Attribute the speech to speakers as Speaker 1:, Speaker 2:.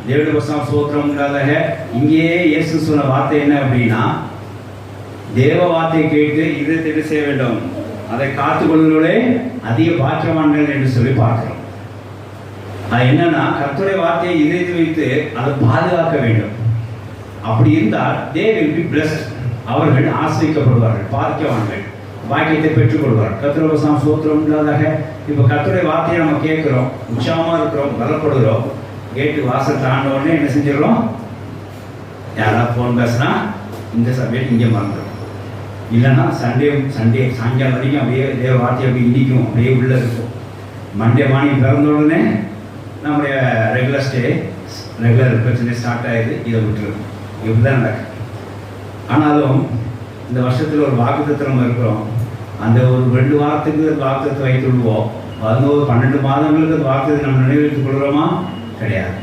Speaker 1: தேவனுடைய வசனம் ஸ்தோத்திரம் உண்டாதாக. இங்கேயே இயேசு சொன்ன வார்த்தை என்ன அப்படின்னா, தேவ வார்த்தையை கேட்டு இதயத்தை செய்ய வேண்டும், அதை காத்துக்கொள்வதே அதிக பாக்கியவான்கள் என்று சொல்லி பார்க்கிறோம். அது என்னன்னா, கர்த்தருடைய வார்த்தையை இதயத்தில் வைத்து அதை பாதுகாக்க வேண்டும். அப்படி இருந்தால் they will be blessed. அவர்கள் ஆசீர்வதிக்கப்படுவார்கள், பாக்கியவான்கள், பாக்கியத்தை பெற்றுக் கொள்வார்கள். கர்த்தருடைய வசனம் ஸ்தோத்திரம் உண்டாதாக. இப்போ கர்த்தருடைய வார்த்தையை நம்ம கேட்கிறோம், உற்சாகமாக இருக்கிறோம், பலப்படுகிறோம். கேட்டு வாசல் தாண்ட உடனே என்ன செஞ்சிடறோம்? யாராவது ஃபோன் பேசுனா இந்த சப்ஜெக்ட் இங்கே மறந்துடும். இல்லைன்னா சண்டே சாயங்காலம் வரைக்கும் அப்படியே தேவ வார்த்தை அப்படி இடிக்கும், அப்படியே உள்ளே இருக்கும். மண்டே மார்னிங் பிறந்த உடனே நம்முடைய ரெகுலர் பிரச்சனை ஸ்டார்ட் ஆகிடுது, இதை விட்டுருக்கும். இப்படி தான் நடக்கும். ஆனாலும் இந்த வருஷத்தில் ஒரு வாக்குத்தத்தம் இருக்கிறோம். அந்த ஒரு 2 வாரத்துக்கு வாக்குத்தத்தை வைத்து விடுவோம். 11-12 மாதங்களுக்கு வாக்குத்தை நம்ம நினைவுறுத்திக் கொள்கிறோமா? கிடையாது.